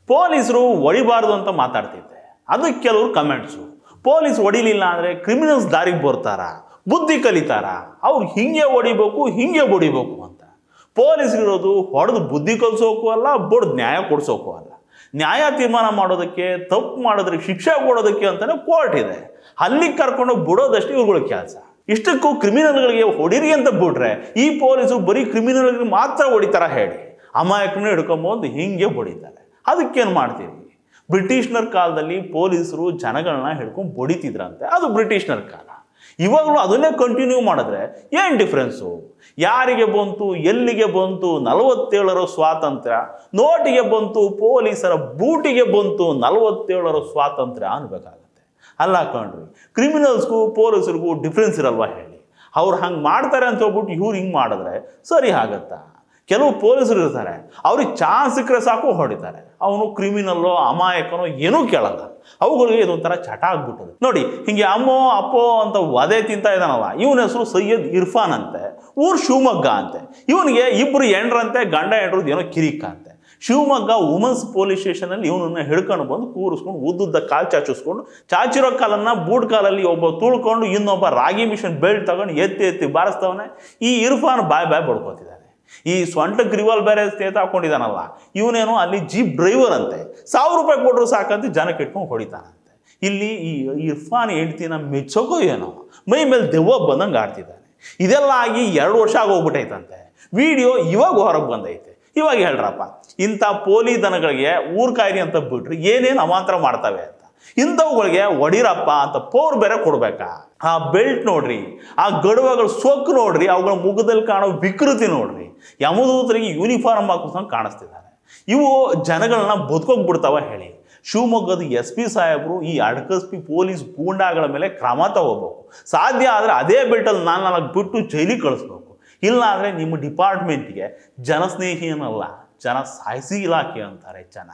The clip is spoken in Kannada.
ಪೊಲೀಸರು ಹೊಡಿಬಾರ್ದು ಅಂತ ಮಾತಾಡ್ತಿದ್ದೆ, ಅದಕ್ಕೆ ಕೆಲವರು ಕಮೆಂಟ್ಸು, ಪೊಲೀಸ್ ಹೊಡಿಲಿಲ್ಲ ಅಂದರೆ ಕ್ರಿಮಿನಲ್ಸ್ ದಾರಿಗೆ ಬರ್ತಾರ, ಬುದ್ಧಿ ಕಲಿತಾರ, ಅವ್ರು ಹಿಂಗೆ ಹೊಡಿಬೇಕು ಹಿಂಗೆ ಹೊಡಿಬೇಕು ಅಂತ. ಪೊಲೀಸರಿರೋದು ಹೊಡೆದು ಬುದ್ಧಿ ಕಲಿಸೋಕ್ಕೂ ಅಲ್ಲ, ಬಡ್ದು ನ್ಯಾಯ ಕೊಡಿಸೋಕ್ಕೂ ಅಲ್ಲ. ನ್ಯಾಯ ತೀರ್ಮಾನ ಮಾಡೋದಕ್ಕೆ, ತಪ್ಪು ಮಾಡೋದಕ್ಕೆ ಶಿಕ್ಷೆ ಕೊಡೋದಕ್ಕೆ ಅಂತಲೇ ಕೋರ್ಟ್ ಇದೆ. ಅಲ್ಲಿಗೆ ಕರ್ಕೊಂಡೋಗಿ ಬಿಡೋದಷ್ಟೇ ಇವ್ರುಗಳ ಕೆಲಸ. ಇಷ್ಟಕ್ಕೂ ಕ್ರಿಮಿನಲ್ಗಳಿಗೆ ಹೊಡಿರಿ ಅಂತ ಬಿಟ್ರೆ ಈ ಪೊಲೀಸರು ಬರೀ ಕ್ರಿಮಿನಲ್ಗಳಿಗೆ ಮಾತ್ರ ಹೊಡಿತಾರ ಹೇಳಿ, ಅಮಾಯಕನ ಹಿಡ್ಕೊಂಬಂದು ಹಿಂಗೆ ಹೊಡಿತಾರೆ. ಅದಕ್ಕೇನು ಮಾಡ್ತೀವಿ? ಬ್ರಿಟಿಷ್ನರ ಕಾಲದಲ್ಲಿ ಪೊಲೀಸರು ಜನಗಳನ್ನ ಹಿಡ್ಕೊಂಡು ಬಡಿತಿದ್ರಂತೆ, ಅದು ಬ್ರಿಟಿಷ್ನರ ಕಾಲ. ಇವಾಗಲೂ ಅದನ್ನೇ ಕಂಟಿನ್ಯೂ ಮಾಡಿದ್ರೆ ಏನು ಡಿಫ್ರೆನ್ಸು? ಯಾರಿಗೆ ಬಂತು, ಎಲ್ಲಿಗೆ ಬಂತು 47ರ ಸ್ವಾತಂತ್ರ್ಯ, ನೋಟಿಗೆ ಬಂತು, ಪೊಲೀಸರ ಬೂಟಿಗೆ ಬಂತು 47ರ ಸ್ವಾತಂತ್ರ್ಯ ಅನ್ಬೇಕಾಗತ್ತೆ. ಅಲ್ಲ ಕಣ್ರಿ, ಕ್ರಿಮಿನಲ್ಸ್ಗೂ ಪೊಲೀಸರಿಗೂ ಡಿಫ್ರೆನ್ಸ್ ಇರಲ್ವಾ ಹೇಳಿ? ಅವ್ರು ಹಂಗೆ ಮಾಡ್ತಾರೆ ಅಂತ ಹೇಳ್ಬಿಟ್ಟು ಇವ್ರು ಹಿಂಗೆ ಮಾಡಿದ್ರೆ ಸರಿ ಆಗತ್ತಾ? ಕೆಲವು ಪೊಲೀಸರು ಇರ್ತಾರೆ, ಅವ್ರಿಗೆ ಚಾನ್ಸ್ ಸಿಕ್ಕರೆ ಸಾಕು ಹೊಡಿತಾರೆ. ಅವನು ಕ್ರಿಮಿನಲ್ಲೋ ಅಮಾಯಕನೋ ಏನೂ ಕೇಳಲ್ಲ, ಅವುಗಳಿಗೆ ಇದೊಂಥರ ಚಟ ಆಗ್ಬಿಟ್ಟದೆ. ನೋಡಿ, ಹಿಂಗೆ ಅಮ್ಮೋ ಅಪ್ಪೋ ಅಂತ ವಧೆ ತಿಂತ ಇದ್ದಾನಲ್ಲ, ಇವನ ಹೆಸರು ಸೈಯದ್ ಇರ್ಫಾನ್ ಅಂತೆ, ಊರು ಶಿವಮೊಗ್ಗ ಅಂತೆ. ಇವನಿಗೆ ಇಬ್ಬರು ಎಂಡ್ರಂತೆ, ಗಂಡ ಎಂಡ್ರದ್ದು ಏನೋ ಕಿರಿಕ ಅಂತೆ. ಶಿವಮೊಗ್ಗ ವುಮೆನ್ಸ್ ಪೊಲೀಸ್ ಸ್ಟೇಷನಲ್ಲಿ ಇವನನ್ನ ಹಿಡ್ಕೊಂಡು ಬಂದು ಕೂರಿಸ್ಕೊಂಡು ಉದ್ದುದ್ದ ಕಾಲು ಚಾಚಿಸ್ಕೊಂಡು, ಚಾಚಿರೋ ಕಾಲನ್ನು ಬೂಟ್ ಕಾಲಲ್ಲಿ ಒಬ್ಬ ತುಳ್ಕೊಂಡು ಇನ್ನೊಬ್ಬ ರಾಗಿ ಮಿಷನ್ ಬೆಲ್ಟ್ ತಗೊಂಡು ಎತ್ತಿ ಎತ್ತಿ ಬಾರಿಸ್ತವನೆ. ಈ ಇರ್ಫಾನ್ ಬಾಯ್ ಬಡ್ಕೋತಿದ್ದಾನೆ. ಈ ಸ್ವಂಟಕ್ಕೆ ರಿವಾಲ್ ಬೇರೆ ಹಾಕೊಂಡಿದ್ದಾನಲ್ಲ, ಇವನೇನೋ ಅಲ್ಲಿ ಜೀಪ್ ಡ್ರೈವರ್ ಅಂತೆ, 1000 ರೂಪಾಯಿ ಕೊಟ್ಟರು ಸಾಕಂತ ಜನಕ್ಕೆ ಇಟ್ಕೊಂಡು ಹೊಡಿತಾನಂತೆ. ಇಲ್ಲಿ ಈ ಇರ್ಫಾನ್ ಹೆಂಡ್ತಿನ ಮೆಚ್ಚೋಕೋ ಏನೋ ಮೈ ಮೇಲೆ ದೆವ್ವ ಬಂದಂಗೆ ಆಡ್ತಿದ್ದಾನೆ. ಇದೆಲ್ಲ ಆಗಿ 2 ವರ್ಷ ಆಗೋಗ್ಬಿಟ್ಟೈತಂತೆ. ವಿಡಿಯೋ ಇವಾಗ ಹೊರಗೆ ಬಂದೈತೆ. ಇವಾಗ ಹೇಳ್ರಪ್ಪ, ಇಂಥ ಪೋಲಿ ದನಗಳಿಗೆ ಊರ್ ಕಾಯ್ರಿ ಅಂತ ಬಿಟ್ರಿ ಏನೇನು ಅವಾಂತರ ಮಾಡ್ತವೆ ಅಂತ. ಇಂಥವುಗಳಿಗೆ ಹೊಡಿರಪ್ಪ ಅಂತ ಪೌರ್ ಬೇರೆ ಕೊಡ್ಬೇಕಾ? ಆ ಬೆಲ್ಟ್ ನೋಡ್ರಿ, ಆ ಗಡುವಗಳ ಸೊಕ್ಕು ನೋಡ್ರಿ, ಅವುಗಳ ಮುಖದಲ್ಲಿ ಕಾಣೋ ವಿಕೃತಿ ನೋಡ್ರಿ, ಯಮದೂತರಿಗೆ ಯೂನಿಫಾರ್ಮ್ ಹಾಕೋಂಗೆ ಕಾಣಿಸ್ತಿದ್ದಾರೆ. ಇವು ಜನಗಳನ್ನ ಬದುಕೋಗ್ಬಿಡ್ತಾವ ಹೇಳಿ? ಶಿವಮೊಗ್ಗದ SP ಸಾಹೇಬರು ಈ ಅಡ್ಕಸ್ಪಿ ಪೊಲೀಸ್ ಗೂಂಡಾಗಳ ಮೇಲೆ ಕ್ರಮ ತಗೋಬೇಕು. ಸಾಧ್ಯ ಆದರೆ ಅದೇ ಬೆಲ್ಟಲ್ಲಿ 4 ಬಿಟ್ಟು ಜೈಲಿಗೆ ಕಳಿಸ್ಬೇಕು. ಇಲ್ಲ ಅಂದರೆ ನಿಮ್ಮ ಡಿಪಾರ್ಟ್ಮೆಂಟ್ಗೆ ಜನಸ್ನೇಹಿ ಏನಲ್ಲ, ಜನ ಸಾಯಿಸಿ ಇಲಾಖೆ ಅಂತಾರೆ ಜನ.